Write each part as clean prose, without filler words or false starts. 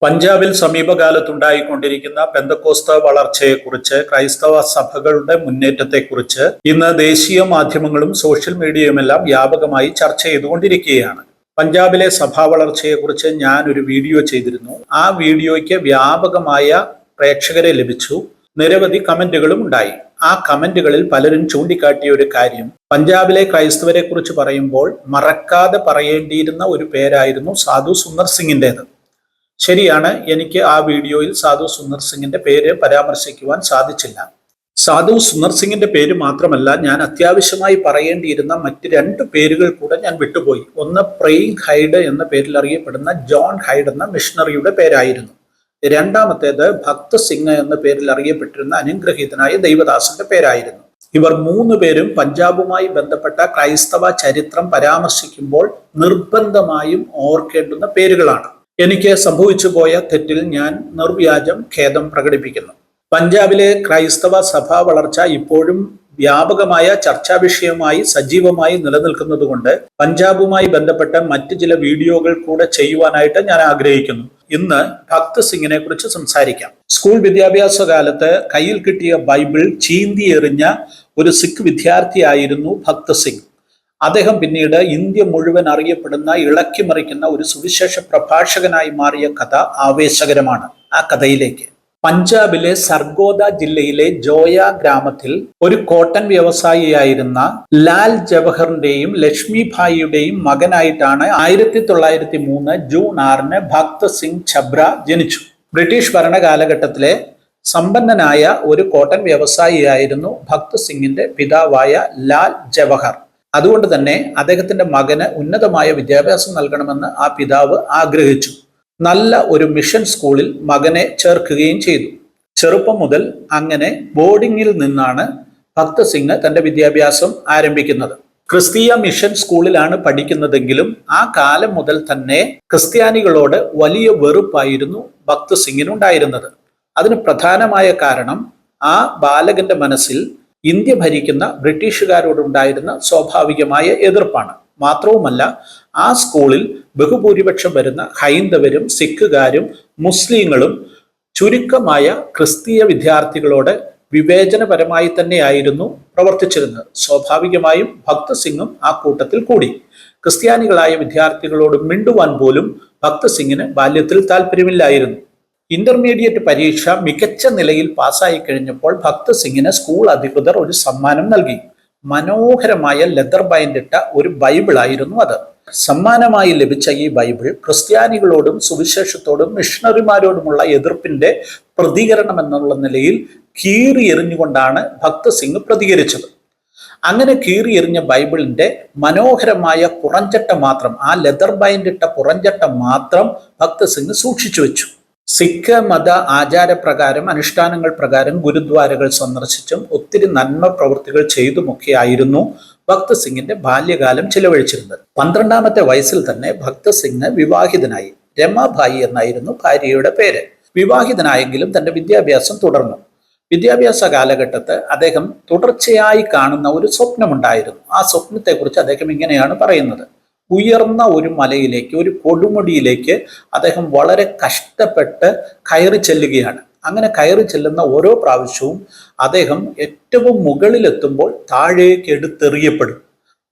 പഞ്ചാബിൽ സമീപകാലത്തുണ്ടായിക്കൊണ്ടിരിക്കുന്ന പെന്തക്കോസ്ത വളർച്ചയെക്കുറിച്ച്, ക്രൈസ്തവ സഭകളുടെ മുന്നേറ്റത്തെക്കുറിച്ച് ഇന്ന് ദേശീയ മാധ്യമങ്ങളും സോഷ്യൽ മീഡിയയുമെല്ലാം വ്യാപകമായി ചർച്ച ചെയ്തുകൊണ്ടിരിക്കുകയാണ്. പഞ്ചാബിലെ സഭാ വളർച്ചയെക്കുറിച്ച് ഞാൻ ഒരു വീഡിയോ ചെയ്തിരുന്നു. ആ വീഡിയോയ്ക്ക് വ്യാപകമായ പ്രേക്ഷകരെ ലഭിച്ചു. നിരവധി കമന്റുകളും ഉണ്ടായി. ആ കമന്റുകളിൽ പലരും ചൂണ്ടിക്കാട്ടിയ ഒരു കാര്യം, പഞ്ചാബിലെ ക്രൈസ്തവരെ കുറിച്ച് പറയുമ്പോൾ മറക്കാതെ പറയേണ്ടിയിരുന്ന ഒരു പേരായിരുന്നു സാധു സുന്ദർ സിംഗിൻ്റെത്. ശരിയാണ്, എനിക്ക് ആ വീഡിയോയിൽ സാധു സുന്ദർ സിംഗിന്റെ പേര് പരാമർശിക്കുവാൻ സാധിച്ചില്ല. സാധു സുന്ദർ സിംഗിന്റെ പേര് മാത്രമല്ല, ഞാൻ അത്യാവശ്യമായി പറയേണ്ടിയിരുന്ന മറ്റ് രണ്ട് പേരുകൾ കൂടെ ഞാൻ വിട്ടുപോയി. ഒന്ന് പ്രേയിങ് ഹൈഡ് എന്ന പേരിൽ അറിയപ്പെടുന്ന ജോൺ ഹൈഡ് എന്ന മിഷണറിയുടെ പേരായിരുന്നു. രണ്ടാമത്തേത് ഭക്ത് സിംഗ് എന്ന പേരിൽ അറിയപ്പെട്ടിരുന്ന അനുഗ്രഹീതനായ ദൈവദാസന്റെ പേരായിരുന്നു. ഇവർ മൂന്ന് പേരും പഞ്ചാബുമായി ബന്ധപ്പെട്ട ക്രൈസ്തവ ചരിത്രം പരാമർശിക്കുമ്പോൾ നിർബന്ധമായും ഓർക്കേണ്ടുന്ന പേരുകളാണ്. എനിക്ക് സംഭവിച്ചു പോയ തെറ്റിൽ ഞാൻ നിർവ്യാജം ഖേദം പ്രകടിപ്പിക്കുന്നു. പഞ്ചാബിലെ ക്രൈസ്തവ സഭാ വളർച്ച ഇപ്പോഴും വ്യാപകമായ ചർച്ചാ വിഷയമായി സജീവമായി നിലനിൽക്കുന്നതുകൊണ്ട് പഞ്ചാബുമായി ബന്ധപ്പെട്ട മറ്റ് ചില വീഡിയോകൾ കൂടെ ചെയ്യുവാനായിട്ട് ഞാൻ ആഗ്രഹിക്കുന്നു. ഇന്ന് ഭക്ത് സിംഗിനെ കുറിച്ച് സംസാരിക്കാം. സ്കൂൾ വിദ്യാഭ്യാസ കാലത്ത് കയ്യിൽ കിട്ടിയ ബൈബിൾ ചീന്തി എറിഞ്ഞ ഒരു സിഖ് വിദ്യാർത്ഥിയായിരുന്നു ഭക്ത് സിംഗ്. അദ്ദേഹം പിന്നീട് ഇന്ത്യ മുഴുവൻ അറിയപ്പെടുന്ന ഇളക്കിമറിക്കുന്ന ഒരു സുവിശേഷ പ്രഭാഷകനായി മാറിയ കഥ ആവേശകരമാണ്. ആ കഥയിലേക്ക്, പഞ്ചാബിലെ സർഗോദ ജില്ലയിലെ ജോയ ഗ്രാമത്തിൽ ഒരു കോട്ടൺ വ്യവസായിയായിരുന്ന ലാൽ ജവഹറിന്റെയും ലക്ഷ്മിഭായിയുടെയും മകനായിട്ടാണ് 1903 ജൂൺ 6 ഭക്ത് സിംഗ് ഛബ്ര ജനിച്ചു. ബ്രിട്ടീഷ് ഭരണകാലഘട്ടത്തിലെ സമ്പന്നനായ ഒരു കോട്ടൺ വ്യവസായിയായിരുന്നു ഭക്ത് സിംഗിന്റെ പിതാവായ ലാൽ ജവഹർ. അതുകൊണ്ട് തന്നെ അദ്ദേഹത്തിന്റെ മകന് ഉന്നതമായ വിദ്യാഭ്യാസം നൽകണമെന്ന് ആ പിതാവ് ആഗ്രഹിച്ചു. നല്ല ഒരു മിഷൻ സ്കൂളിൽ മകനെ ചേർക്കുകയും ചെയ്തു. ചെറുപ്പം മുതൽ അങ്ങനെ ബോർഡിങ്ങിൽ നിന്നാണ് ഭക്ത് സിംഗ് തന്റെ വിദ്യാഭ്യാസം ആരംഭിക്കുന്നത്. ക്രിസ്തീയ മിഷൻ സ്കൂളിലാണ് പഠിക്കുന്നതെങ്കിലും ആ കാലം മുതൽ തന്നെ ക്രിസ്ത്യാനികളോട് വലിയ വെറുപ്പായിരുന്നു ഭക്ത് സിംഗിനുണ്ടായിരുന്നത്. അതിന് പ്രധാനമായ കാരണം ആ ബാലകന്റെ മനസ്സിൽ ഇന്ത്യ ഭരിക്കുന്ന ബ്രിട്ടീഷുകാരോടുണ്ടായിരുന്ന സ്വാഭാവികമായ എതിർപ്പാണ്. മാത്രവുമല്ല, ആ സ്കൂളിൽ ബഹുഭൂരിപക്ഷം വരുന്ന ഹൈന്ദവരും സിഖുകാരും മുസ്ലിങ്ങളും ചുരുക്കമായ ക്രിസ്തീയ വിദ്യാർത്ഥികളോട് വിവേചനപരമായി തന്നെയായിരുന്നു പ്രവർത്തിച്ചിരുന്നത്. സ്വാഭാവികമായും ഭക്ത് സിംഗും ആ കൂട്ടത്തിൽ കൂടി. ക്രിസ്ത്യാനികളായ വിദ്യാർത്ഥികളോട് മിണ്ടുവാൻ പോലും ഭക്ത് സിംഗിന് ബാല്യത്തിൽ താല്പര്യമില്ലായിരുന്നു. ഇന്റർമീഡിയറ്റ് പരീക്ഷ മികച്ച നിലയിൽ പാസ്സായി കഴിഞ്ഞപ്പോൾ ഭക്ത് സിംഗിന് സ്കൂൾ അധികൃതർ ഒരു സമ്മാനം നൽകി. മനോഹരമായ ലെതർ ബൈൻഡിട്ട ഒരു ബൈബിളായിരുന്നു അത്. സമ്മാനമായി ലഭിച്ച ഈ ബൈബിൾ ക്രിസ്ത്യാനികളോടും സുവിശേഷത്തോടും മിഷണറിമാരോടുമുള്ള എതിർപ്പിന്റെ പ്രതികരണം എന്നുള്ള നിലയിൽ കീറി എറിഞ്ഞുകൊണ്ടാണ് ഭക്ത് സിംഗ് പ്രതികരിച്ചത്. അങ്ങനെ കീറി എറിഞ്ഞ ബൈബിളിന്റെ മനോഹരമായ പുറംചട്ട മാത്രം, ആ ലെതർ ബൈൻഡിട്ട പുറംചട്ട മാത്രം ഭക്ത് സിംഗ് സൂക്ഷിച്ചു വെച്ചു. സിഖ് മത ആചാരപ്രകാരം, അനുഷ്ഠാനങ്ങൾ പ്രകാരം ഗുരുദ്വാരകൾ സന്ദർശിച്ചും ഒത്തിരി നന്മ പ്രവൃത്തികൾ ചെയ്തുമൊക്കെയായിരുന്നു ഭക്ത് സിംഗിന്റെ ബാല്യകാലം ചിലവഴിച്ചിരുന്നത്. 12ാമത്തെ വയസ്സിൽ തന്നെ ഭക്ത് സിംഗ് വിവാഹിതനായി. രമാഭായി എന്നായിരുന്നു ഭാര്യയുടെ പേര്. വിവാഹിതനായെങ്കിലും തന്റെ വിദ്യാഭ്യാസം തുടർന്നു. വിദ്യാഭ്യാസ കാലഘട്ടത്ത് അദ്ദേഹം തുടർച്ചയായി കാണുന്ന ഒരു സ്വപ്നമുണ്ടായിരുന്നു. ആ സ്വപ്നത്തെക്കുറിച്ച് അദ്ദേഹം ഇങ്ങനെയാണ് പറയുന്നത്: ഉയർന്ന ഒരു മലയിലേക്ക്, ഒരു കൊടുമുടിയിലേക്ക് അദ്ദേഹം വളരെ കഷ്ടപ്പെട്ട് കയറി ചെല്ലുകയാണ്. അങ്ങനെ കയറി ചെല്ലുന്ന ഓരോ പ്രാവശ്യവും അദ്ദേഹം ഏറ്റവും മുകളിലെത്തുമ്പോൾ താഴേക്ക് എടുത്തെറിയപ്പെടും.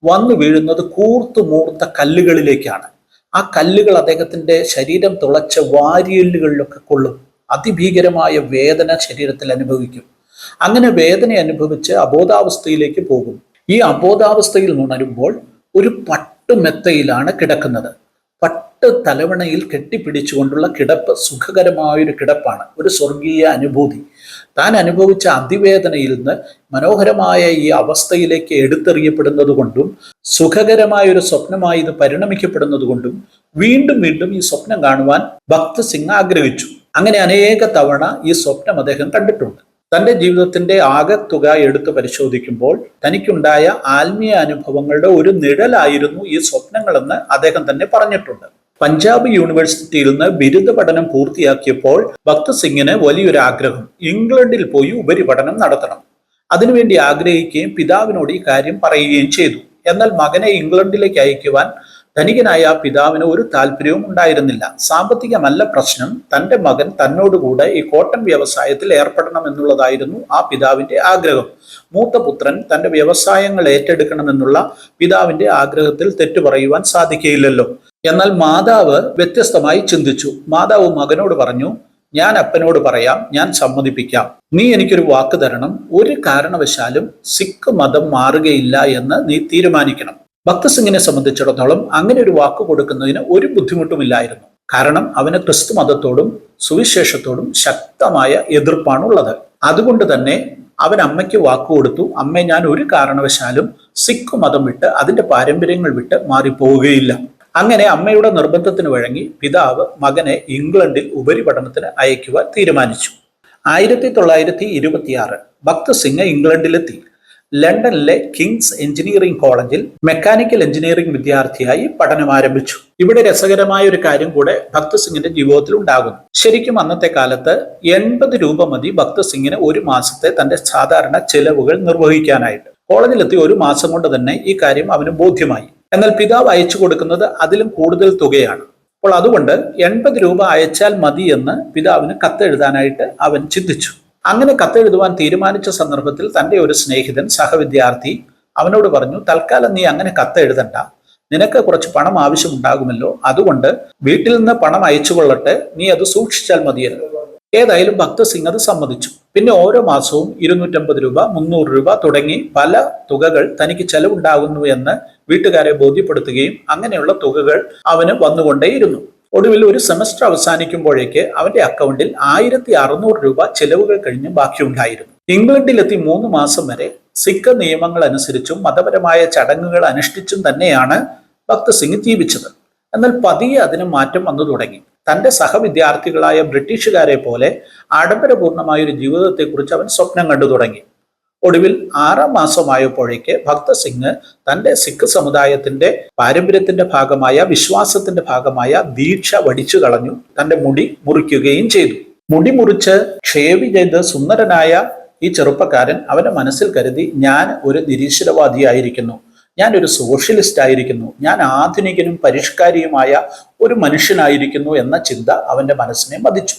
വന്നു വീഴുന്നത് കൂർത്തുമൂർത്ത കല്ലുകളിലേക്കാണ്. ആ കല്ലുകൾ അദ്ദേഹത്തിന്റെ ശരീരം തുളച്ച വാരിയെല്ലുകളിലൊക്കെ കൊള്ളും. അതിഭീകരമായ വേദന ശരീരത്തിൽ അനുഭവിക്കും. അങ്ങനെ വേദന അനുഭവിച്ച് അബോധാവസ്ഥയിലേക്ക് പോകും. ഈ അബോധാവസ്ഥയിൽ ഉണരുമ്പോൾ ഒരു മെത്തയിലാണ് കിടക്കുന്നത്. പട്ട് തലവണയിൽ കെട്ടിപ്പിടിച്ചുകൊണ്ടുള്ള കിടപ്പ് സുഖകരമായൊരു കിടപ്പാണ്, ഒരു സ്വർഗീയ അനുഭൂതി. താൻ അനുഭവിച്ച അതിവേദനയിൽ നിന്ന് മനോഹരമായ ഈ അവസ്ഥയിലേക്ക് എടുത്തെറിയപ്പെടുന്നത് കൊണ്ടും സുഖകരമായൊരു സ്വപ്നമായി ഇത് പരിണമിക്കപ്പെടുന്നത് കൊണ്ടും വീണ്ടും വീണ്ടും ഈ സ്വപ്നം കാണുവാൻ ഭക്ത് സിംഗ് ആഗ്രഹിച്ചു. അങ്ങനെ അനേക തവണ ഈ സ്വപ്നം അദ്ദേഹം കണ്ടിട്ടുണ്ട്. തന്റെ ജീവിതത്തിന്റെ ആകെത്തുക എടുത്ത് പരിശോധിക്കുമ്പോൾ തനിക്കുണ്ടായ ആത്മീയ അനുഭവങ്ങളുടെ ഒരു നിഴലായിരുന്നു ഈ സ്വപ്നങ്ങളെന്ന് അദ്ദേഹം തന്നെ പറഞ്ഞിട്ടുണ്ട്. പഞ്ചാബ് യൂണിവേഴ്സിറ്റിയിൽ നിന്ന് ബിരുദ പഠനം പൂർത്തിയാക്കിയപ്പോൾ ഭക്ത് സിംഗിന് വലിയൊരു ആഗ്രഹം, ഇംഗ്ലണ്ടിൽ പോയി ഉപരിപഠനം നടത്തണം. അതിനുവേണ്ടി ആഗ്രഹിക്കുകയും പിതാവിനോട് ഈ കാര്യം പറയുകയും ചെയ്തു. എന്നാൽ മകനെ ഇംഗ്ലണ്ടിലേക്ക് അയക്കുവാൻ ധനികനായ ആ പിതാവിന് ഒരു താല്പര്യവും ഉണ്ടായിരുന്നില്ല. സാമ്പത്തികമല്ല പ്രശ്നം, തന്റെ മകൻ തന്നോടുകൂടെ ഈ കോട്ടൺ വ്യവസായത്തിൽ ഏർപ്പെടണം എന്നുള്ളതായിരുന്നു ആ പിതാവിന്റെ ആഗ്രഹം. മൂത്ത പുത്രൻ തന്റെ വ്യവസായങ്ങൾ ഏറ്റെടുക്കണമെന്നുള്ള പിതാവിന്റെ ആഗ്രഹത്തിൽ തെറ്റു പറയുവാൻ സാധിക്കുകയില്ലല്ലോ. എന്നാൽ മാതാവ് വ്യത്യസ്തമായി ചിന്തിച്ചു. മാതാവ് മകനോട് പറഞ്ഞു, ഞാൻ അപ്പനോട് പറയാം, ഞാൻ സമ്മതിപ്പിക്കാം, നീ എനിക്കൊരു വാക്ക് തരണം, ഒരു കാരണവശാലും സിഖ് മതം മാറുകയില്ല എന്ന് നീ തീരുമാനിക്കണം. ഭക്ത് സിംഗിനെ സംബന്ധിച്ചിടത്തോളം അങ്ങനെ ഒരു വാക്ക് കൊടുക്കുന്നതിന് ഒരു ബുദ്ധിമുട്ടുമില്ലായിരുന്നു. കാരണം അവന് ക്രിസ്തു മതത്തോടും സുവിശേഷത്തോടും ശക്തമായ എതിർപ്പാണുള്ളത്. അതുകൊണ്ട് തന്നെ അവൻ അമ്മയ്ക്ക് വാക്ക് കൊടുത്തു, അമ്മേ, ഞാൻ ഒരു കാരണവശാലും സിഖ് മതം വിട്ട് അതിന്റെ പാരമ്പര്യങ്ങൾ വിട്ട് മാറിപ്പോവുകയില്ല. അങ്ങനെ അമ്മയുടെ നിർബന്ധത്തിന് വഴങ്ങി പിതാവ് മകനെ ഇംഗ്ലണ്ടിൽ ഉപരിപഠനത്തിന് അയക്കുവാൻ തീരുമാനിച്ചു. 1926 ഭക്ത് സിംഗ് ഇംഗ്ലണ്ടിലെത്തി. ലണ്ടനിലെ കിങ്സ് എഞ്ചിനീയറിംഗ് കോളേജിൽ മെക്കാനിക്കൽ എഞ്ചിനീയറിംഗ് വിദ്യാർത്ഥിയായി പഠനം ആരംഭിച്ചു. ഇവിടെ രസകരമായ ഒരു കാര്യം കൂടെ ഭക്ത് സിംഗിന്റെ ജീവിതത്തിൽ ഉണ്ടാകുന്നു. ശരിക്കും അന്നത്തെ കാലത്ത് 80 രൂപ മതി ഭക്ത് സിംഗിന് ഒരു മാസത്തെ തന്റെ സാധാരണ ചെലവുകൾ നിർവഹിക്കാനായിട്ട്. കോളേജിലെത്തി ഒരു മാസം കൊണ്ട് തന്നെ ഈ കാര്യം അവന് ബോധ്യമായി. എന്നാൽ പിതാവ് അയച്ചു കൊടുക്കുന്നത് അതിലും കൂടുതൽ തുകയാണ്. അപ്പോൾ അതുകൊണ്ട് 80 രൂപ അയച്ചാൽ മതി എന്ന് പിതാവിന് കത്തെഴുതാനായിട്ട് അവൻ ചിന്തിച്ചു. അങ്ങനെ കത്തെഴുതുവാൻ തീരുമാനിച്ച സന്ദർഭത്തിൽ തന്റെ ഒരു സ്നേഹിതൻ, സഹവിദ്യാർത്ഥി അവനോട് പറഞ്ഞു, തൽക്കാലം നീ അങ്ങനെ കത്തെഴുതണ്ട, നിനക്ക് കുറച്ച് പണം ആവശ്യമുണ്ടാകുമല്ലോ, അതുകൊണ്ട് വീട്ടിൽ നിന്ന് പണം അയച്ചു കൊള്ളട്ടെ, നീ അത് സൂക്ഷിച്ചാൽ മതിയല്ലോ. ഏതായാലും ഭക്ത് സിംഗ് അത് സമ്മതിച്ചു. പിന്നെ ഓരോ മാസവും 250 രൂപ, 300 രൂപ തുടങ്ങി പല തുകകൾ തനിക്ക് ചെലവുണ്ടാകുന്നു എന്ന് വീട്ടുകാരെ ബോധ്യപ്പെടുത്തുകയും അങ്ങനെയുള്ള തുകകൾ അവന് വന്നുകൊണ്ടേയിരുന്നു. ഒടുവിൽ ഒരു സെമസ്റ്റർ അവസാനിക്കുമ്പോഴേക്ക് അവന്റെ അക്കൗണ്ടിൽ 1600 രൂപ ചെലവുകൾ കഴിഞ്ഞ് ബാക്കിയുണ്ടായിരുന്നു. ഇംഗ്ലണ്ടിലെത്തി 3 മാസം വരെ സിഖ് നിയമങ്ങൾ അനുസരിച്ചും മതപരമായ ചടങ്ങുകൾ അനുഷ്ഠിച്ചും തന്നെയാണ് ഭക്ത് സിംഗ് ജീവിച്ചത്. എന്നാൽ പതിയെ അതിന് മാറ്റം വന്നു തുടങ്ങി. തന്റെ സഹവിദ്യാർത്ഥികളായ ബ്രിട്ടീഷുകാരെ പോലെ ആഡംബരപൂർണമായ ഒരു ജീവിതത്തെക്കുറിച്ച് അവൻ സ്വപ്നം കണ്ടു തുടങ്ങി. ഒടുവിൽ 6 മാസമായപ്പോഴേക്ക് ഭക്ത് സിംഗ് തന്റെ സിഖ് സമുദായത്തിന്റെ പാരമ്പര്യത്തിന്റെ ഭാഗമായ, വിശ്വാസത്തിന്റെ ഭാഗമായ ദീക്ഷ വടിച്ചു കളഞ്ഞു. തന്റെ മുടി മുറിക്കുകയും ചെയ്തു. മുടി മുറിച്ച് ഷേവ് ചെയ്ത് സുന്ദരനായ ഈ ചെറുപ്പക്കാരൻ അവന്റെ മനസ്സിൽ കരുതി, ഞാൻ ഒരു നിരീശ്വരവാദിയായിരിക്കുന്നു, ഞാൻ ഒരു സോഷ്യലിസ്റ്റ് ആയിരിക്കുന്നു, ഞാൻ ആധുനികനും പരിഷ്കാരിയുമായ ഒരു മനുഷ്യനായിരിക്കുന്നു എന്ന ചിന്ത അവന്റെ മനസ്സിനെ മതിച്ചു.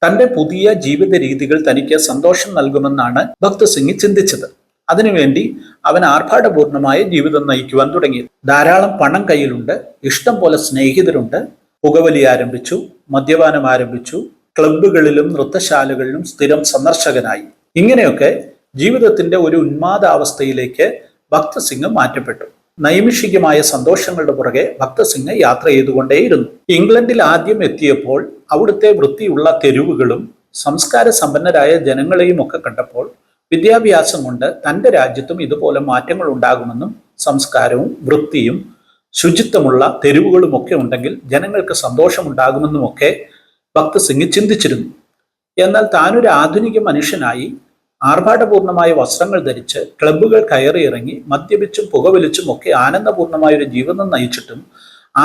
തന്റെ പുതിയ ജീവിത രീതികൾ തനിക്ക് സന്തോഷം നൽകുമെന്നാണ് ഭക്ത് സിംഗ് ചിന്തിച്ചത്. അതിനുവേണ്ടി അവൻ ആർഭാടപൂർണമായ ജീവിതം നയിക്കുവാൻ തുടങ്ങി. ധാരാളം പണം കയ്യിലുണ്ട്, ഇഷ്ടം പോലെ സ്നേഹിതരുണ്ട്, പുകവലി ആരംഭിച്ചു, മദ്യപാനം ആരംഭിച്ചു, ക്ലബ്ബുകളിലും നൃത്തശാലകളിലും സ്ഥിരം സന്ദർശകനായി. ഇങ്ങനെയൊക്കെ ജീവിതത്തിന്റെ ഒരു ഉന്മാദാവസ്ഥയിലേക്ക് ഭക്ത് സിംഗ് മാറ്റപ്പെട്ടു. നൈമിഷികമായ സന്തോഷങ്ങളുടെ പുറകെ ഭക്ത് സിംഗ് യാത്ര ചെയ്തുകൊണ്ടേയിരുന്നു. ഇംഗ്ലണ്ടിൽ ആദ്യം എത്തിയപ്പോൾ അവിടുത്തെ വൃത്തിയുള്ള തെരുവുകളും സംസ്കാര സമ്പന്നരായ ജനങ്ങളെയും ഒക്കെ കണ്ടപ്പോൾ വിദ്യാഭ്യാസം കൊണ്ട് തന്റെ രാജ്യത്തും ഇതുപോലെ മാറ്റങ്ങൾ ഉണ്ടാകുമെന്നും, സംസ്കാരവും വൃത്തിയും ശുചിത്വമുള്ള തെരുവുകളും ഒക്കെ ഉണ്ടെങ്കിൽ ജനങ്ങൾക്ക് സന്തോഷമുണ്ടാകുമെന്നുമൊക്കെ ഭക്ത് സിംഗ് ചിന്തിച്ചിരുന്നു. എന്നാൽ താനൊരു ആധുനിക മനുഷ്യനായി ആർഭാടപൂർണമായ വസ്ത്രങ്ങൾ ധരിച്ച് ക്ലബ്ബുകൾ കയറി ഇറങ്ങി മദ്യപിച്ചും പുകവലിച്ചും ഒക്കെ ആനന്ദപൂർണമായ ഒരു ജീവിതം നയിച്ചിട്ടും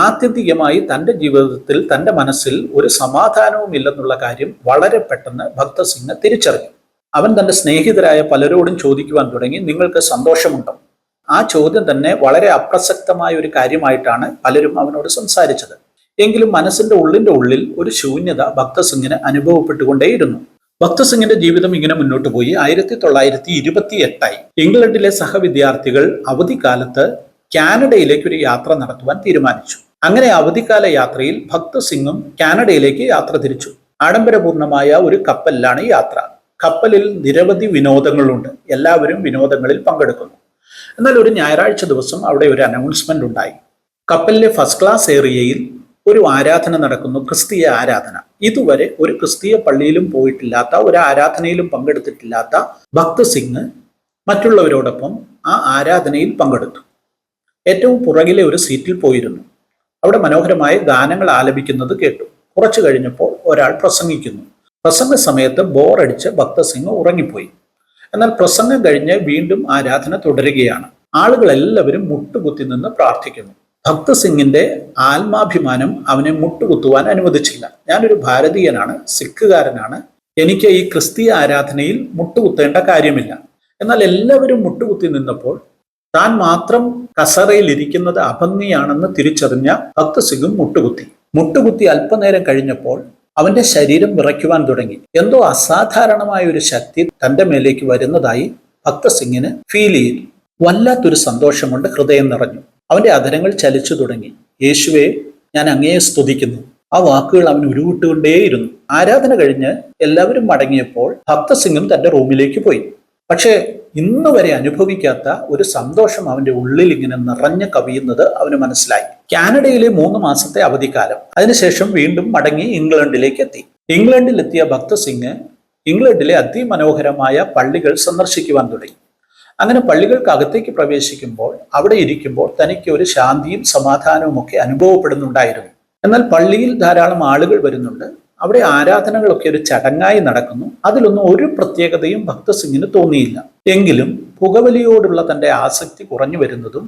ആത്യന്തികമായി തന്റെ ജീവിതത്തിൽ, തന്റെ മനസ്സിൽ ഒരു സമാധാനവും ഇല്ലെന്നുള്ള കാര്യം വളരെ പെട്ടെന്ന് ഭക്ത് സിംഗ് തിരിച്ചറിഞ്ഞു. അവൻ തന്റെ സ്നേഹിതരായ പലരോടും ചോദിക്കുവാൻ തുടങ്ങി, നിങ്ങൾക്ക് സന്തോഷമുണ്ടോ? ആ ചോദ്യം തന്നെ വളരെ അപ്രസക്തമായ ഒരു കാര്യമായിട്ടാണ് പലരും അവനോട് സംസാരിച്ചത്. എങ്കിലും മനസ്സിന്റെ ഉള്ളിൽ ഒരു ശൂന്യത ഭക്ത് സിംഗിന് അനുഭവപ്പെട്ടുകൊണ്ടേയിരുന്നു. ഭക്ത് സിംഗിന്റെ ജീവിതം ഇങ്ങനെ മുന്നോട്ട് പോയി. 1928 ഇംഗ്ലണ്ടിലെ സഹവിദ്യാർത്ഥികൾ അവധിക്കാലത്ത് കാനഡയിലേക്ക് ഒരു യാത്ര നടത്തുവാൻ തീരുമാനിച്ചു. അങ്ങനെ അവധിക്കാല യാത്രയിൽ ഭക്ത് സിംഗും കാനഡയിലേക്ക് യാത്ര തിരിച്ചു. ആഡംബരപൂർണമായ ഒരു കപ്പലിലാണ് യാത്ര. കപ്പലിൽ നിരവധി വിനോദങ്ങളുണ്ട്. എല്ലാവരും വിനോദങ്ങളിൽ പങ്കെടുക്കുന്നു. എന്നാൽ ഒരു ഞായറാഴ്ച ദിവസം അവിടെ ഒരു അനൗൺസ്മെന്റ് ഉണ്ടായി. കപ്പലിലെ ഫസ്റ്റ് ക്ലാസ് ഏരിയയിൽ ഒരു ആരാധന നടക്കുന്നു, ക്രിസ്തീയ ആരാധന. ഇതുവരെ ഒരു ക്രിസ്തീയ പള്ളിയിലും പോയിട്ടില്ലാത്ത, ഒരു ആരാധനയിലും പങ്കെടുത്തിട്ടില്ലാത്ത ഭക്ത് സിംഗ് മറ്റുള്ളവരോടൊപ്പം ആ ആരാധനയിൽ പങ്കെടുത്തു. ഏറ്റവും പുറകിലെ ഒരു സീറ്റിൽ പോയിരുന്നു. അവിടെ മനോഹരമായ ഗാനങ്ങൾ ആലപിക്കുന്നത് കേട്ടു. കുറച്ചു കഴിഞ്ഞപ്പോൾ ഒരാൾ പ്രസംഗിക്കുന്നു. പ്രസംഗ സമയത്ത് ബോറടിച്ച് ഭക്ത് സിംഗ് ഉറങ്ങിപ്പോയി. എന്നാൽ പ്രസംഗം കഴിഞ്ഞ് വീണ്ടും ആരാധന തുടരുകയാണ്. ആളുകളെല്ലാവരും മുട്ടുകുത്തി നിന്ന് പ്രാർത്ഥിക്കുന്നു. ഭക്ത് സിംഗിന്റെ ആത്മാഭിമാനം അവനെ മുട്ടുകുത്തുവാൻ അനുവദിച്ചില്ല. ഞാനൊരു ഭാരതീയനാണ്, സിഖുകാരനാണ്, എനിക്ക് ഈ ക്രിസ്തീയ ആരാധനയിൽ മുട്ടുകുത്തേണ്ട കാര്യമില്ല. എന്നാൽ എല്ലാവരും മുട്ടുകുത്തി നിന്നപ്പോൾ താൻ മാത്രം കസറയിൽ ഇരിക്കുന്നത് അഭംഗിയാണെന്ന് തിരിച്ചറിഞ്ഞ ഭക്ത് സിംഗും മുട്ടുകുത്തി അല്പനേരം കഴിഞ്ഞപ്പോൾ അവന്റെ ശരീരം വിറയ്ക്കുവാൻ തുടങ്ങി. എന്തോ അസാധാരണമായ ഒരു ശക്തി തന്റെ മേലേക്ക് വരുന്നതായി ഭക്ത് സിംഗിന് ഫീൽ ചെയ്തു. വല്ലാത്തൊരു സന്തോഷം കൊണ്ട് ഹൃദയം നിറഞ്ഞു. അവന്റെ അധരങ്ങൾ ചലിച്ചു തുടങ്ങി. യേശുവേ, ഞാൻ അങ്ങയെ സ്തുതിക്കുന്നു. ആ വാക്കുകൾ അവൻ ഉരുവിട്ടുകൊണ്ടേയിരുന്നു. ആരാധന കഴിഞ്ഞ് എല്ലാവരും മടങ്ങിയപ്പോൾ ഭക്ത് സിംഗും തന്റെ റൂമിലേക്ക് പോയി. പക്ഷേ ഇന്ന് വരെ അനുഭവിക്കാത്ത ഒരു സന്തോഷം അവന്റെ ഉള്ളിൽ ഇങ്ങനെ നിറഞ്ഞു കവിയുന്നത് അവന് മനസ്സിലായി. കാനഡയിലെ 3 മാസത്തെ അവധിക്കാലം. അതിനുശേഷം വീണ്ടും മടങ്ങി ഇംഗ്ലണ്ടിലേക്ക് എത്തി. ഇംഗ്ലണ്ടിലെത്തിയ ഭക്ത് സിംഗ് ഇംഗ്ലണ്ടിലെ അതിമനോഹരമായ പള്ളികൾ സന്ദർശിക്കുവാൻ തുടങ്ങി. അങ്ങനെ പള്ളികൾക്ക് അകത്തേക്ക് പ്രവേശിക്കുമ്പോൾ അവിടെ ഇരിക്കുമ്പോൾ തനിക്ക് ഒരു ശാന്തിയും സമാധാനവും ഒക്കെ അനുഭവപ്പെടുന്നുണ്ടായിരുന്നു. എന്നാൽ പള്ളിയിൽ ധാരാളം ആളുകൾ വരുന്നുണ്ട്. അവിടെ ആരാധനകളൊക്കെ ഒരു ചടങ്ങായി നടക്കുന്നു. അതിലൊന്നും ഒരു പ്രത്യേകതയും ഭക്ത് സിംഗിന് തോന്നിയില്ല. എങ്കിലും പുകവലിയോടുള്ള തന്റെ ആസക്തി കുറഞ്ഞു വരുന്നതും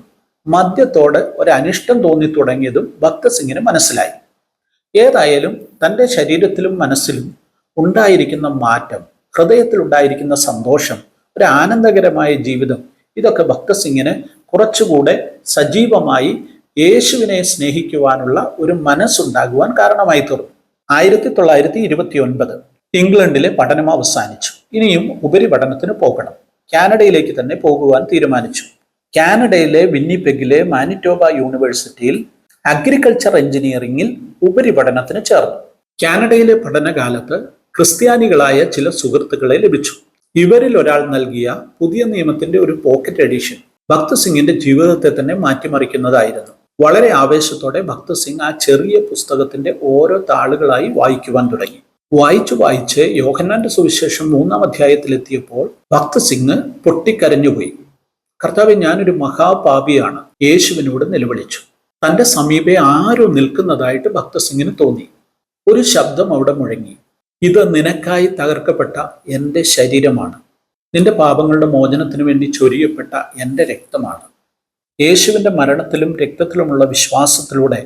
മദ്യത്തോട് ഒരു അനിഷ്ടം തോന്നി തുടങ്ങിയതും ഭക്ത് സിംഗിന് മനസ്സിലായി. ഏതായാലും തന്റെ ശരീരത്തിലും മനസ്സിലും ഉണ്ടായിരിക്കുന്ന മാറ്റം, ഹൃദയത്തിൽ ഉണ്ടായിരിക്കുന്ന സന്തോഷം, ഒരു ആനന്ദകരമായ ജീവിതം, ഇതൊക്കെ ഭക്ത് സിംഗിന് കുറച്ചുകൂടെ സജീവമായി യേശുവിനെ സ്നേഹിക്കുവാനുള്ള ഒരു മനസ്സുണ്ടാകുവാൻ കാരണമായി തീർന്നു. 1929 ഇംഗ്ലണ്ടിലെ പഠനം അവസാനിച്ചു. ഇനിയും ഉപരിപഠനത്തിന് പോകണം. കാനഡയിലേക്ക് തന്നെ പോകുവാൻ തീരുമാനിച്ചു. കാനഡയിലെ വിന്നിപെഗിലെ മാനിറ്റോബ യൂണിവേഴ്സിറ്റിയിൽ അഗ്രികൾച്ചർ എഞ്ചിനീയറിംഗിൽ ഉപരിപഠനത്തിന് ചേർന്നു. കാനഡയിലെ പഠനകാലത്ത് ക്രിസ്ത്യാനികളായ ചില സുഹൃത്തുക്കളെ ലഭിച്ചു. ഇവരിൽ ഒരാൾ നൽകിയ പുതിയ നിയമത്തിന്റെ ഒരു പോക്കറ്റ് എഡിഷൻ ഭക്ത് സിംഗിന്റെ ജീവിതത്തെ തന്നെ മാറ്റിമറിക്കുന്നതായിരുന്നു. വളരെ ആവേശത്തോടെ ഭക്ത് സിംഗ് ആ ചെറിയ പുസ്തകത്തിന്റെ ഓരോ താളുകളായി വായിക്കുവാൻ തുടങ്ങി. വായിച്ച് യോഹന്നാന്റെ സുവിശേഷം 3-ാം അധ്യായത്തിലെത്തിയപ്പോൾ ഭക്ത് സിംഗ് പൊട്ടിക്കരഞ്ഞുപോയി. കർത്താവേ, ഞാനൊരു മഹാപാപിയാണ്, യേശുവിനോട് നിലവിളിച്ചു. തന്റെ സമീപേ ആരോ നിൽക്കുന്നതായിട്ട് ഭക്ത് സിംഗിന് തോന്നി. ഒരു ശബ്ദം അവിടെ മുഴങ്ങി. ഇത് നിനക്കായി തകർക്കപ്പെട്ട എൻ്റെ ശരീരമാണ്, നിന്റെ പാപങ്ങളുടെ മോചനത്തിനു വേണ്ടി ചൊരിയപ്പെട്ട എൻ്റെ രക്തമാണ്. യേശുവിന്റെ മരണത്തിലും രക്തത്തിലുമുള്ള വിശ്വാസത്തിലൂടെ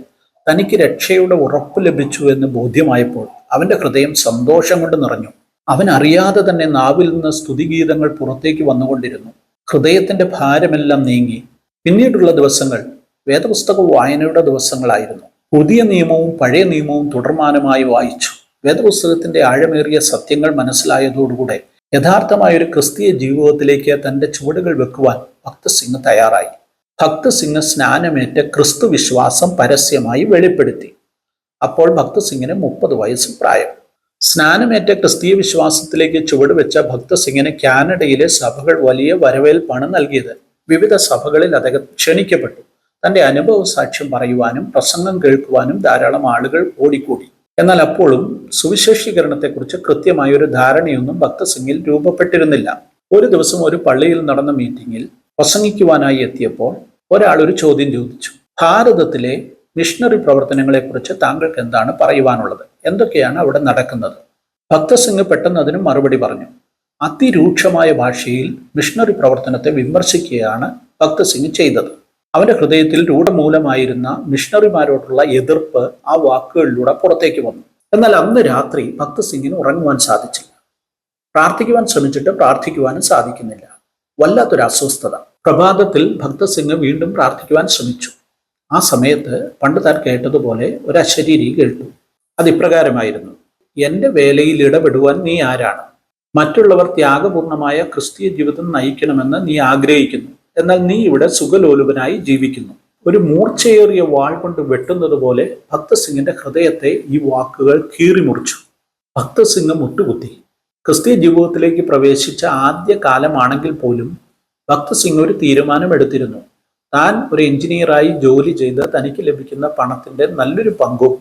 തനിക്ക് രക്ഷയുടെ ഉറപ്പ് ലഭിച്ചു എന്ന് ബോധ്യമായപ്പോൾ അവന്റെ ഹൃദയം സന്തോഷം കൊണ്ട് നിറഞ്ഞു. അവൻ അറിയാതെ തന്നെ നാവിൽ നിന്ന് സ്തുതിഗീതങ്ങൾ പുറത്തേക്ക് വന്നുകൊണ്ടിരുന്നു. ഹൃദയത്തിന്റെ ഭാരമെല്ലാം നീങ്ങി. പിന്നീടുള്ള ദിവസങ്ങൾ വേദപുസ്തക വായനയുടെ ദിവസങ്ങളായിരുന്നു. പുതിയ നിയമവും പഴയ നിയമവും തുടർമാനമായി വായിച്ചു. വേദപുസ്തകത്തിന്റെ ആഴമേറിയ സത്യങ്ങൾ മനസ്സിലായതോടുകൂടെ യഥാർത്ഥമായ ഒരു ക്രിസ്തീയ ജീവിതത്തിലേക്ക് തന്റെ ചുവടുകൾ വെക്കുവാൻ ഭക്ത് സിംഗ് തയ്യാറായി. ഭക്ത് സിംഗ് സ്നാനമേറ്റ ക്രിസ്തു വിശ്വാസം പരസ്യമായി വെളിപ്പെടുത്തി. അപ്പോൾ ഭക്ത് സിംഗിന് 30 വയസ്സ് പ്രായം. സ്നാനമേറ്റ ക്രിസ്തീയ വിശ്വാസത്തിലേക്ക് ചുവടുവെച്ച ഭക്ത് സിംഗിന് കാനഡയിലെ സഭകൾ വലിയ വരവേൽപ്പാണ് നൽകിയത്. വിവിധ സഭകളിൽ അദ്ദേഹം ക്ഷണിക്കപ്പെട്ടു. തന്റെ അനുഭവ സാക്ഷ്യം പറയുവാനും പ്രസംഗം കേൾക്കുവാനും ധാരാളം ആളുകൾ ഓടിക്കൂടി. എന്നാൽ അപ്പോഴും സുവിശേഷീകരണത്തെക്കുറിച്ച് കൃത്യമായ ഒരു ധാരണയൊന്നും ഭക്ത് സിംഗിൽ രൂപപ്പെട്ടിരുന്നില്ല. ഒരു ദിവസം ഒരു പള്ളിയിൽ നടന്ന മീറ്റിംഗിൽ പ്രസംഗിക്കുവാനായി എത്തിയപ്പോൾ ഒരാൾ ഒരു ചോദ്യം ചോദിച്ചു. ഭാരതത്തിലെ മിഷണറി പ്രവർത്തനങ്ങളെക്കുറിച്ച് താങ്കൾക്ക് എന്താണ് പറയുവാനുള്ളത്? എന്തൊക്കെയാണ് അവിടെ നടക്കുന്നത്? ഭക്ത് സിംഗ് പെട്ടെന്ന് അതിന് മറുപടി പറഞ്ഞു. അതിരൂക്ഷമായ ഭാഷയിൽ മിഷണറി പ്രവർത്തനത്തെ വിമർശിക്കുകയാണ് ഭക്ത് സിംഗ് ചെയ്തത്. അവന്റെ ഹൃദയത്തിൽ രൂഢമൂലമായിരുന്ന മിഷണറിമാരോടുള്ള എതിർപ്പ് ആ വാക്കുകളിലൂടെ പുറത്തേക്ക് വന്നു. എന്നാൽ അന്ന് രാത്രി ഭക്ത് സിംഗിന് ഉറങ്ങുവാൻ സാധിച്ചില്ല. പ്രാർത്ഥിക്കുവാൻ ശ്രമിച്ചിട്ട് പ്രാർത്ഥിക്കുവാനും സാധിക്കുന്നില്ല. വല്ലാത്തൊരു അസ്വസ്ഥത. പ്രഭാതത്തിൽ ഭക്ത് സിംഗ് വീണ്ടും പ്രാർത്ഥിക്കുവാൻ ശ്രമിച്ചു. ആ സമയത്ത് പണ്ട് താൻ കേട്ടതുപോലെ ഒരു അശരീരി കേട്ടു. അതിപ്രകാരമായിരുന്നു: എൻ്റെ വേലയിൽ ഇടപെടുവാൻ നീ ആരാണ്? മറ്റുള്ളവർ ത്യാഗപൂർണമായ ക്രിസ്തീയ ജീവിതം നയിക്കണമെന്ന് നീ ആഗ്രഹിക്കുന്നു. എന്നാൽ നീ ഇവിടെ സുഖലോലുപനായി ജീവിക്കുന്നു. ഒരു മൂർച്ചയേറിയ വാൾ കൊണ്ട് വെട്ടുന്നത് പോലെ ഭക്ത് സിംഗിന്റെ ഹൃദയത്തെ ഈ വാക്കുകൾ കീറിമുറിച്ചു. ഭക്ത് സിംഗ് മുട്ടുകുത്തി. ക്രിസ്തീയ ജീവിതത്തിലേക്ക് പ്രവേശിച്ച ആദ്യ കാലമാണെങ്കിൽ പോലും ഭക്ത് സിംഗ് ഒരു തീരുമാനം എടുത്തിരുന്നു. താൻ ഒരു എഞ്ചിനീയറായി ജോലി ചെയ്ത് തനിക്ക് ലഭിക്കുന്ന പണത്തിന്റെ നല്ലൊരു പങ്കും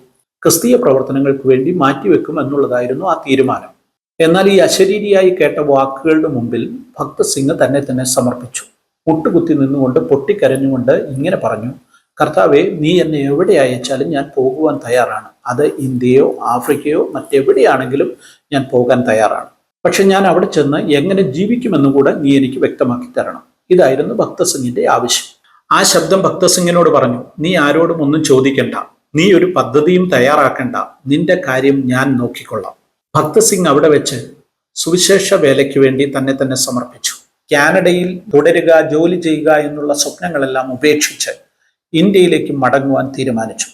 ക്രിസ്തീയ പ്രവർത്തനങ്ങൾക്ക് വേണ്ടി മാറ്റിവെക്കും എന്നുള്ളതായിരുന്നു ആ തീരുമാനം. എന്നാൽ ഈ അശരീരിയായി കേട്ട വാക്കുകളുടെ മുമ്പിൽ ഭക്ത് സിംഗ് തന്നെ സമർപ്പിച്ചു. മുട്ടുകുത്തി നിന്നുകൊണ്ട് പൊട്ടിക്കരഞ്ഞുകൊണ്ട് ഇങ്ങനെ പറഞ്ഞു: കർത്താവെ, നീ എന്നെ എവിടെ അയച്ചാലും ഞാൻ പോകുവാൻ തയ്യാറാണ്. അത് ഇന്ത്യയോ ആഫ്രിക്കയോ മറ്റെവിടെയാണെങ്കിലും ഞാൻ പോകാൻ തയ്യാറാണ്. പക്ഷെ ഞാൻ അവിടെ ചെന്ന് എങ്ങനെ ജീവിക്കുമെന്നും കൂടെ നീ എനിക്ക് വ്യക്തമാക്കി തരണം. ഇതായിരുന്നു ഭക്ത് സിംഗിന്റെ ആവശ്യം. ആ ശബ്ദം ഭക്ത് സിംഗിനോട് പറഞ്ഞു: നീ ആരോടും ഒന്നും ചോദിക്കണ്ട, നീ ഒരു പദ്ധതിയും തയ്യാറാക്കണ്ട, നിന്റെ കാര്യം ഞാൻ നോക്കിക്കൊള്ളാം. ഭക്ത് സിംഗ് അവിടെ വെച്ച് സുവിശേഷ വേലയ്ക്ക് വേണ്ടി തന്നെ സമർപ്പിച്ചു. കാനഡയിൽ തുടരുക, ജോലി ചെയ്യുക എന്നുള്ള സ്വപ്നങ്ങളെല്ലാം ഉപേക്ഷിച്ച് ഇന്ത്യയിലേക്ക് മടങ്ങുവാൻ തീരുമാനിച്ചു.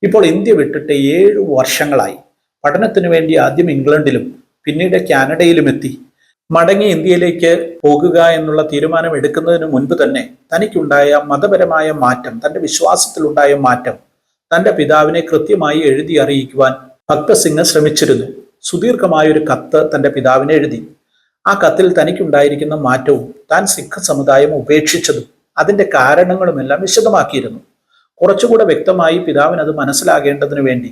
ഇപ്പോൾ ഇന്ത്യ വിട്ടിട്ട് 7 വർഷങ്ങളായി. പഠനത്തിനു വേണ്ടി ആദ്യം ഇംഗ്ലണ്ടിലും പിന്നീട് കാനഡയിലും എത്തി. മടങ്ങി ഇന്ത്യയിലേക്ക് പോകുക എന്നുള്ള തീരുമാനം എടുക്കുന്നതിന് മുൻപ് തന്നെ തനിക്കുണ്ടായ മതപരമായ മാറ്റം, തന്റെ വിശ്വാസത്തിലുണ്ടായ മാറ്റം തന്റെ പിതാവിനെ കൃത്യമായി എഴുതി അറിയിക്കുവാൻ ഭക്ത് സിംഗ് ശ്രമിച്ചിരുന്നു. സുദീർഘമായൊരു കത്ത് തന്റെ പിതാവിനെ എഴുതി. ആ കത്തിൽ തനിക്കുണ്ടായിരിക്കുന്ന മാറ്റവും താൻ സിഖ് സമുദായം ഉപേക്ഷിച്ചതും അതിന്റെ കാരണങ്ങളുമെല്ലാം വിശദമാക്കിയിരുന്നു. കുറച്ചുകൂടെ വ്യക്തമായി പിതാവിന് അത് മനസ്സിലാകേണ്ടതിന് വേണ്ടി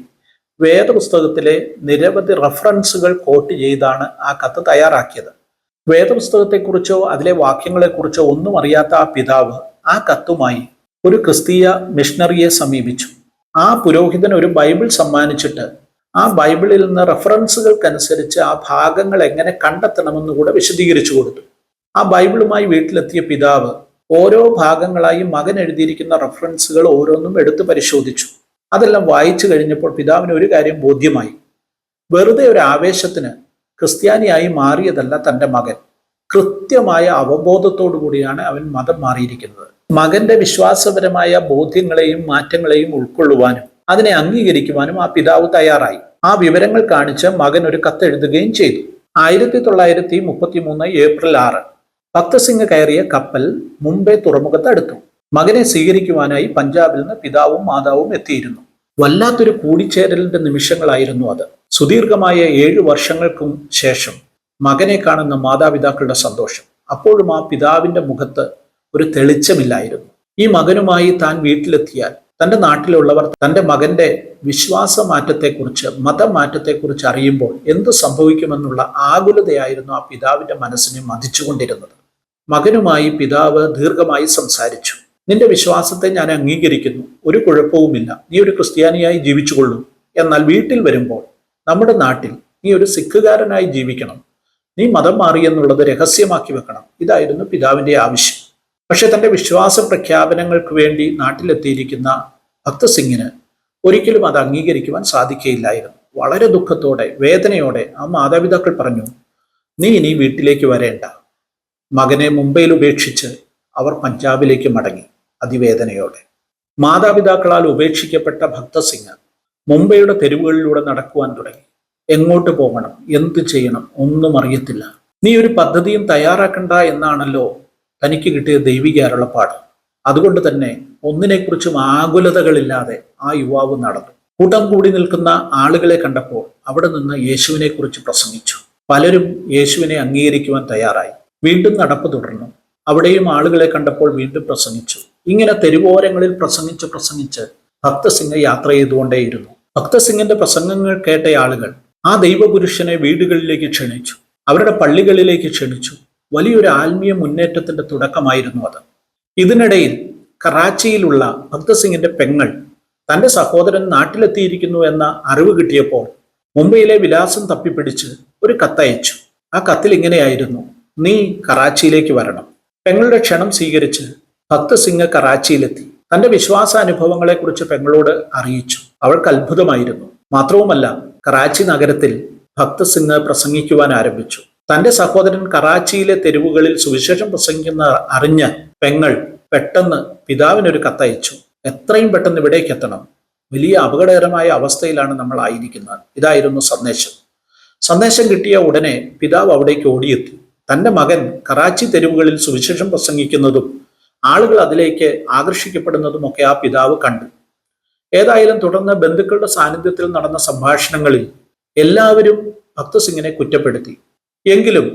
വേദപുസ്തകത്തിലെ നിരവധി റഫറൻസുകൾ കോട്ട് ചെയ്താണ് ആ കത്ത് തയ്യാറാക്കിയത്. വേദപുസ്തകത്തെക്കുറിച്ചോ അതിലെ വാക്യങ്ങളെക്കുറിച്ചോ ഒന്നും അറിയാത്ത ആ പിതാവ് ആ കത്തുമായി ഒരു ക്രിസ്തീയ മിഷണറിയെ സമീപിച്ചു. ആ പുരോഹിതൻ ഒരു ബൈബിൾ സമ്മാനിച്ചിട്ട് ആ ബൈബിളിൽ നിന്ന് റെഫറൻസുകൾക്കനുസരിച്ച് ആ ഭാഗങ്ങൾ എങ്ങനെ കണ്ടെത്തണമെന്ന് കൂടെ വിശദീകരിച്ചു കൊടുത്തു. ആ ബൈബിളുമായി വീട്ടിലെത്തിയ പിതാവ് ഓരോ ഭാഗങ്ങളായി മകൻ എഴുതിയിരിക്കുന്ന റെഫറൻസുകൾ ഓരോന്നും എടുത്ത് പരിശോധിച്ചു. അതെല്ലാം വായിച്ചു കഴിഞ്ഞപ്പോൾ പിതാവിന് ഒരു കാര്യം ബോധ്യമായി. വെറുതെ ഒരു ആവേശത്തിന് ക്രിസ്ത്യാനിയായി മാറിയതല്ല തൻ്റെ മകൻ. കൃത്യമായ അവബോധത്തോടു കൂടിയാണ് അവൻ മതം മാറിയിരിക്കുന്നത്. മകന്റെ വിശ്വാസപരമായ ബോധ്യങ്ങളെയും മാറ്റങ്ങളെയും ഉൾക്കൊള്ളുവാനും അതിനെ അംഗീകരിക്കുവാനും ആ പിതാവ് തയ്യാറായി. ആ വിവരങ്ങൾ കാണിച്ച് മകൻ ഒരു കത്തെഴുതുകയും ചെയ്തു. 1933 ഏപ്രിൽ 6 ഭക്ത് സിംഗ് കയറിയ കപ്പൽ മുംബൈ തുറമുഖത്ത് അടുത്തു. മകനെ സ്വീകരിക്കുവാനായി പഞ്ചാബിൽ നിന്ന് പിതാവും മാതാവും എത്തിയിരുന്നു. വല്ലാത്തൊരു കൂടിച്ചേരലിന്റെ നിമിഷങ്ങളായിരുന്നു അത്. സുദീർഘമായ 7 വർഷങ്ങൾക്കും ശേഷം മകനെ കാണുന്ന മാതാപിതാക്കളുടെ സന്തോഷം. അപ്പോഴും ആ പിതാവിന്റെ മുഖത്ത് ഒരു തെളിച്ചമില്ലായിരുന്നു. ഈ മകനുമായി താൻ വീട്ടിലെത്തിയാൽ തൻ്റെ നാട്ടിലുള്ളവർ തൻ്റെ മകന്റെ വിശ്വാസ മാറ്റത്തെക്കുറിച്ച്, മതമാറ്റത്തെക്കുറിച്ച് അറിയുമ്പോൾ എന്തു സംഭവിക്കുമെന്നുള്ള ആകുലതയായിരുന്നു ആ പിതാവിന്റെ മനസ്സിനെ മതിച്ചുകൊണ്ടിരുന്നത്. മകനുമായി പിതാവ് ദീർഘമായി സംസാരിച്ചു. നിന്റെ വിശ്വാസത്തെ ഞാൻ അംഗീകരിക്കുന്നു, ഒരു കുഴപ്പവുമില്ല, നീ ഒരു ക്രിസ്ത്യാനിയായി ജീവിച്ചുകൊള്ളൂ. എന്നാൽ വീട്ടിൽ വരുമ്പോൾ നമ്മുടെ നാട്ടിൽ നീ ഒരു സിഖുകാരനായി ജീവിക്കണം, നീ മതം മാറിയെന്നുള്ളത് രഹസ്യമാക്കി വെക്കണം. ഇതായിരുന്നു പിതാവിന്റെ ആവശ്യം. പക്ഷെ തന്റെ വിശ്വാസ പ്രഖ്യാപനങ്ങൾക്ക് വേണ്ടി നാട്ടിലെത്തിയിരിക്കുന്ന ഭക്ത് സിംഗിന് ഒരിക്കലും അത് അംഗീകരിക്കുവാൻ സാധിക്കുകയില്ലായിരുന്നു. വളരെ ദുഃഖത്തോടെ, വേദനയോടെ ആ മാതാപിതാക്കൾ പറഞ്ഞു, നീ ഇനി വീട്ടിലേക്ക് വരേണ്ട. മകനെ മുംബൈയിൽ ഉപേക്ഷിച്ച് അവർ പഞ്ചാബിലേക്ക് മടങ്ങി അതിവേദനയോടെ. മാതാപിതാക്കളാൽ ഉപേക്ഷിക്കപ്പെട്ട ഭക്ത് സിംഗ് മുംബൈയുടെ തെരുവുകളിലൂടെ നടക്കുവാൻ തുടങ്ങി. എങ്ങോട്ട് പോകണം, എന്ത് ചെയ്യണം ഒന്നും അറിയത്തില്ല. നീ ഒരു പദ്ധതിയും തയ്യാറാക്കണ്ട എന്നാണല്ലോ തനിക്ക് കിട്ടിയ ദൈവിക അരുളപ്പാട്. അതുകൊണ്ട് തന്നെ ഒന്നിനെക്കുറിച്ചും ആകുലതകളില്ലാതെ ആ യുവാവ് നടന്നു. കൂട്ടം കൂടി നിൽക്കുന്ന ആളുകളെ കണ്ടപ്പോൾ അവിടെ നിന്ന് യേശുവിനെ കുറിച്ച് പ്രസംഗിച്ചു. പലരും യേശുവിനെ അംഗീകരിക്കുവാൻ തയ്യാറായി. വീണ്ടും നടപ്പ് തുടർന്നു. അവിടെയും ആളുകളെ കണ്ടപ്പോൾ വീണ്ടും പ്രസംഗിച്ചു. ഇങ്ങനെ തെരുവോരങ്ങളിൽ പ്രസംഗിച്ച് ഭക്ത് സിംഗ് യാത്ര ചെയ്തുകൊണ്ടേയിരുന്നു. ഭക്ത് സിംഗിന്റെ പ്രസംഗങ്ങൾ കേട്ട ആളുകൾ ആ ദൈവപുരുഷനെ വീടുകളിലേക്ക് ക്ഷണിച്ചു, അവരുടെ പള്ളികളിലേക്ക് ക്ഷണിച്ചു. വലിയൊരു ആത്മീയ മുന്നേറ്റത്തിന്റെ തുടക്കമായിരുന്നു അത്. ഇതിനിടയിൽ കറാച്ചിയിലുള്ള ഭക്ത് സിംഗിന്റെ പെങ്ങൾ തന്റെ സഹോദരൻ നാട്ടിലെത്തിയിരിക്കുന്നു എന്ന അറിവ് കിട്ടിയപ്പോൾ മുംബൈയിലെ വിലാസം തപ്പിപ്പിടിച്ച് ഒരു കത്തയച്ചു. ആ കത്തിൽ ഇങ്ങനെയായിരുന്നു: നീ കറാച്ചിയിലേക്ക് വരണം. പെങ്ങളുടെ ക്ഷണം സ്വീകരിച്ച് ഭക്ത് സിംഗ് കറാച്ചിയിലെത്തി. തന്റെ വിശ്വാസാനുഭവങ്ങളെക്കുറിച്ച് പെങ്ങളോട് അറിയിച്ചു. അവൾക്ക് അത്ഭുതമായിരുന്നു. മാത്രവുമല്ല, കറാച്ചി നഗരത്തിൽ ഭക്ത് സിംഗ് പ്രസംഗിക്കുവാൻ ആരംഭിച്ചു. തന്റെ സഹോദരൻ കറാച്ചിയിലെ തെരുവുകളിൽ സുവിശേഷം പ്രസംഗിക്കുന്ന അറിഞ്ഞ പെങ്ങൾ പെട്ടെന്ന് പിതാവിനൊരു കത്തയച്ചു. എത്രയും പെട്ടെന്ന് ഇവിടേക്ക് എത്തണം, വലിയ അപകടകരമായ അവസ്ഥയിലാണ് നമ്മൾ ആയിരിക്കുന്നത്. ഇതായിരുന്നു സന്ദേശം. സന്ദേശം കിട്ടിയ ഉടനെ പിതാവ് അവിടേക്ക് ഓടിയെത്തി. തന്റെ മകൻ കറാച്ചി തെരുവുകളിൽ സുവിശേഷം പ്രസംഗിക്കുന്നതും ആളുകൾ അതിലേക്ക് ആകർഷിക്കപ്പെടുന്നതും ഒക്കെ ആ പിതാവ് കണ്ടു. ഏതായാലും തുടർന്ന് ബന്ധുക്കളുടെ സാന്നിധ്യത്തിൽ നടന്ന സംഭാഷണങ്ങളിൽ എല്ലാവരും ഭക്ത് സിംഗിനെ കുറ്റപ്പെടുത്തി. എങ്കിലും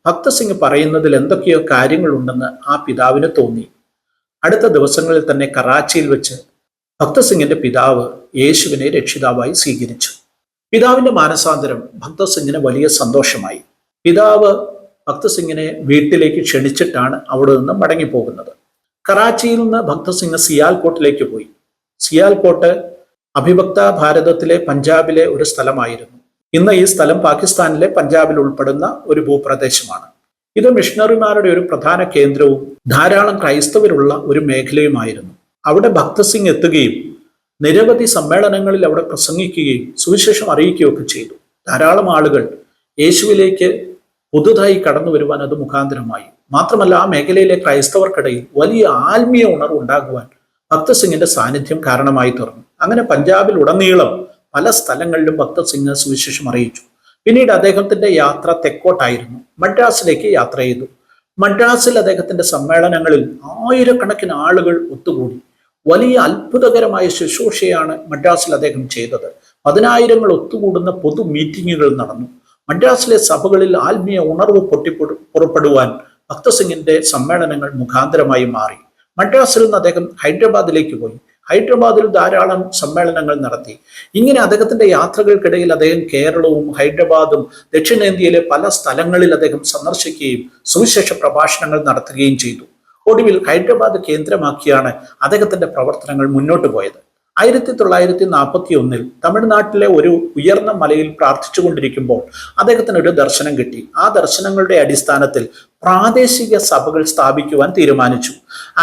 ഭക്ത് സിംഗ് പറയുന്നതിൽ എന്തൊക്കെയോ കാര്യങ്ങളുണ്ടെന്ന് ആ പിതാവിന് തോന്നി. അടുത്ത ദിവസങ്ങളിൽ തന്നെ കറാച്ചിയിൽ വെച്ച് ഭക്ത് സിംഗിന്റെ പിതാവ് യേശുവിനെ രക്ഷിതാവായി സ്വീകരിച്ചു. പിതാവിന്റെ മാനസാന്തരം ഭക്ത് സിംഗിന് വലിയ സന്തോഷമായി. പിതാവ് ഭക്ത് സിംഗിനെ വീട്ടിലേക്ക് ക്ഷണിച്ചിട്ടാണ് അവിടെ നിന്ന് മടങ്ങിപ്പോകുന്നത്. കറാച്ചിയിൽ നിന്ന് ഭക്ത് സിംഗ് സിയാൽകോട്ടിലേക്ക് പോയി. സിയാൽകോട്ട് അഭിഭക്ത ഭാരതത്തിലെ പഞ്ചാബിലെ ഒരു സ്ഥലമായിരുന്നു. ഇന്ന് ഈ സ്ഥലം പാകിസ്ഥാനിലെ പഞ്ചാബിൽ ഉൾപ്പെടുന്ന ഒരു ഭൂപ്രദേശമാണ്. ഇത് മിഷണറിമാരുടെ ഒരു പ്രധാന കേന്ദ്രവും ധാരാളം ക്രൈസ്തവരുള്ള ഒരു മേഖലയുമായിരുന്നു. അവിടെ ഭക്ത് സിംഗ് എത്തുകയും നിരവധി സമ്മേളനങ്ങളിൽ അവിടെ പ്രസംഗിക്കുകയും സുവിശേഷം അറിയിക്കുകയും ഒക്കെ ചെയ്തു. ധാരാളം ആളുകൾ യേശുവിലേക്ക് പുതുതായി കടന്നു വരുവാൻ അത് മുഖാന്തരമായി. മാത്രമല്ല ആ മേഖലയിലെ ക്രൈസ്തവർക്കിടയിൽ വലിയ ആത്മീയ ഉണർവ് ഉണ്ടാകുവാൻ ഭക്ത് സിംഗിന്റെ സാന്നിധ്യം കാരണമായി തീർന്നു. അങ്ങനെ പഞ്ചാബിൽ ഉടനീളം പല സ്ഥലങ്ങളിലും ഭക്ത് സിംഗ് സുവിശേഷം അറിയിച്ചു. പിന്നീട് അദ്ദേഹത്തിന്റെ യാത്ര തെക്കോട്ടായിരുന്നു. മദ്രാസിലേക്ക് യാത്ര ചെയ്തു. മദ്രാസിൽ അദ്ദേഹത്തിന്റെ സമ്മേളനങ്ങളിൽ ആയിരക്കണക്കിന് ആളുകൾ ഒത്തുകൂടി. വലിയ അത്ഭുതകരമായ ശുശ്രൂഷയാണ് മദ്രാസിൽ അദ്ദേഹം ചെയ്തത്. 10,000 ഒത്തുകൂടുന്ന പൊതു മീറ്റിങ്ങുകൾ നടന്നു. മദ്രാസിലെ സഭകളിൽ ആത്മീയ ഉണർവ് പുറപ്പെടുവാൻ ഭക്ത് സിംഗിന്റെ സമ്മേളനങ്ങൾ മുഖാന്തരമായി മാറി. മദ്രാസിൽ നിന്ന് അദ്ദേഹം ഹൈദരാബാദിലേക്ക് പോയി. ഹൈദരാബാദിൽ ധാരാളം സമ്മേളനങ്ങൾ നടത്തി. ഇങ്ങനെ അദ്ദേഹത്തിന്റെ യാത്രകൾക്കിടയിൽ അദ്ദേഹം കേരളവും ഹൈദരാബാദും ദക്ഷിണേന്ത്യയിലെ പല സ്ഥലങ്ങളിൽ അദ്ദേഹം സന്ദർശിക്കുകയും സുവിശേഷ പ്രഭാഷണങ്ങൾ നടത്തുകയും ചെയ്തു. ഒടുവിൽ ഹൈദരാബാദ് കേന്ദ്രമാക്കിയാണ് അദ്ദേഹത്തിന്റെ പ്രവർത്തനങ്ങൾ മുന്നോട്ട് പോയത്. 1941 തമിഴ്നാട്ടിലെ ഒരു ഉയർന്ന മലയിൽ പ്രാർത്ഥിച്ചുകൊണ്ടിരിക്കുമ്പോൾ അദ്ദേഹത്തിന് ഒരു ദർശനം കിട്ടി. ആ ദർശനങ്ങളുടെ അടിസ്ഥാനത്തിൽ പ്രാദേശിക സഭകൾ സ്ഥാപിക്കുവാൻ തീരുമാനിച്ചു.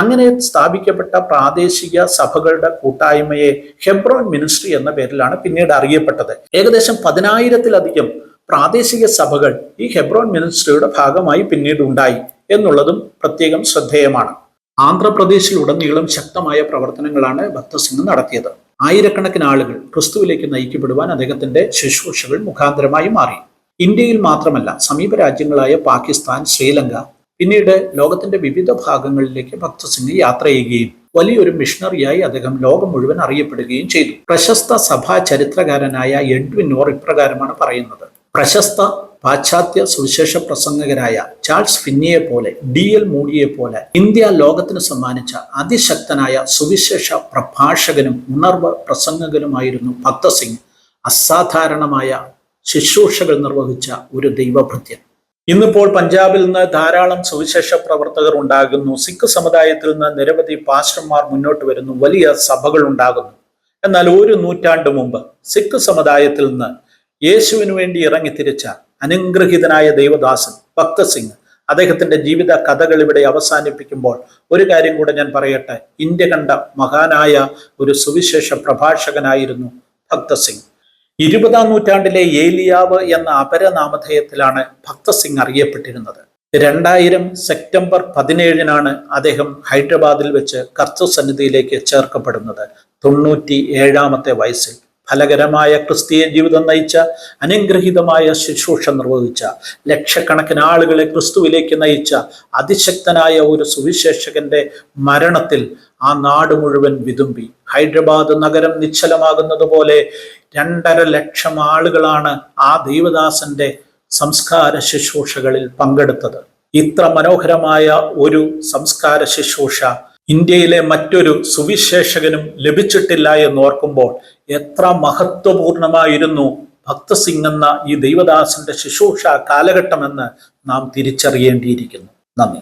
അങ്ങനെ സ്ഥാപിക്കപ്പെട്ട പ്രാദേശിക സഭകളുടെ കൂട്ടായ്മയെ ഹെബ്രോൻ മിനിസ്ട്രി എന്ന പേരിലാണ് പിന്നീട് അറിയപ്പെട്ടത്. ഏകദേശം 10,000-ലധികം പ്രാദേശിക സഭകൾ ഈ ഹെബ്രോൻ മിനിസ്ട്രിയുടെ ഭാഗമായി പിന്നീട് ഉണ്ടായി എന്നുള്ളതും പ്രത്യേകം ശ്രദ്ധേയമാണ്. ആന്ധ്രാപ്രദേശിലുടനീളം ശക്തമായ പ്രവർത്തനങ്ങളാണ് ഭക്ത് സിംഗ് നടത്തിയത്. ആയിരക്കണക്കിന് ആളുകൾ ക്രിസ്തുവിലേക്ക് നയിക്കപ്പെടുവാൻ അദ്ദേഹത്തിന്റെ ശുശ്രൂഷകൾ മുഖാന്തരമായി മാറി. ഇന്ത്യയിൽ മാത്രമല്ല, സമീപ രാജ്യങ്ങളായ പാകിസ്ഥാൻ, ശ്രീലങ്ക, പിന്നീട് ലോകത്തിന്റെ വിവിധ ഭാഗങ്ങളിലേക്ക് ഭക്ത് സിംഗ് യാത്ര ചെയ്യുകയും വലിയൊരു മിഷണറിയായി അദ്ദേഹം ലോകം മുഴുവൻ അറിയപ്പെടുകയും ചെയ്തു. പ്രശസ്ത സഭാ ചരിത്രകാരനായ എഡ്വിൻ നോർ ഇപ്രകാരമാണ് പറയുന്നത്: പ്രശസ്ത പാശ്ചാത്യ സുവിശേഷ പ്രസംഗകരായ ചാൾസ് ഫിന്നിയെ പോലെ, DL മൂഡിയെ പോലെ ഇന്ത്യ ലോകത്തിന് സമ്മാനിച്ച അതിശക്തനായ സുവിശേഷ പ്രഭാഷകനും ഉണർവ് പ്രസംഗകനുമായിരുന്നു ഭക്ത് സിംഗ്. അസാധാരണമായ ശുശ്രൂഷകൾ നിർവഹിച്ച ഒരു ദൈവഭൃത്യൻ. ഇന്നിപ്പോൾ പഞ്ചാബിൽ നിന്ന് ധാരാളം സുവിശേഷ പ്രവർത്തകർ ഉണ്ടാകുന്നു. സിഖ് സമുദായത്തിൽ നിന്ന് നിരവധി പാസ്റ്റർമാർ മുന്നോട്ട് വരുന്നു. വലിയ സഭകൾ ഉണ്ടാകുന്നു. എന്നാൽ ഒരു നൂറ്റാണ്ട് മുമ്പ് സിഖ് സമുദായത്തിൽ നിന്ന് യേശുവിനു വേണ്ടി ഇറങ്ങിത്തിരിച്ച അനുഗ്രഹീതനായ ദൈവദാസൻ ഭക്ത് സിംഗ് അദ്ദേഹത്തിന്റെ ജീവിത കഥകൾ ഇവിടെ അവസാനിപ്പിക്കുമ്പോൾ ഒരു കാര്യം കൂടെ ഞാൻ പറയട്ടെ. ഇന്ത്യ കണ്ട മഹാനായ ഒരു സുവിശേഷ പ്രഭാഷകനായിരുന്നു ഭക്ത് സിംഗ്. 20-ാം നൂറ്റാണ്ടിലെ ഏലിയാവ് എന്ന അപരനാമധേയത്തിലാണ് ഭക്ത് സിംഗ് അറിയപ്പെട്ടിരുന്നത്. 2000 സെപ്റ്റംബർ 17-നാണ് അദ്ദേഹം ഹൈദരാബാദിൽ വെച്ച് കർത്തൃസന്നിധിയിലേക്ക് ചേർക്കപ്പെടുന്നത്. 97-ാമത്തെ വയസ്സിൽ ഫലകരമായ ക്രിസ്തീയ ജീവിതം നയിച്ച, അനുഗ്രഹീതമായ ശുശ്രൂഷ നിർവഹിച്ച, ലക്ഷക്കണക്കിന് ആളുകളെ ക്രിസ്തുവിലേക്ക് നയിച്ച അതിശക്തനായ ഒരു സുവിശേഷകന്റെ മരണത്തിൽ ആ നാട് മുഴുവൻ വിതുമ്പി. ഹൈദരാബാദ് നഗരം നിശ്ചലമാകുന്നത് പോലെ 2.5 ലക്ഷം ആളുകളാണ് ആ ദൈവദാസന്റെ സംസ്കാര ശുശ്രൂഷകളിൽ പങ്കെടുത്തത്. ഇത്ര മനോഹരമായ ഒരു സംസ്കാര ശുശ്രൂഷ ഇന്ത്യയിലെ മറ്റൊരു സുവിശേഷകനും ലഭിച്ചിട്ടില്ല എന്നോർക്കുമ്പോൾ എത്ര മഹത്വപൂർണമായിരുന്നു ഭക്ത് സിംഗ് എന്ന ഈ ദൈവദാസന്റെ ശുശ്രൂഷ കാലഘട്ടമെന്ന് നാം തിരിച്ചറിയേണ്ടിയിരിക്കുന്നു. നന്ദി.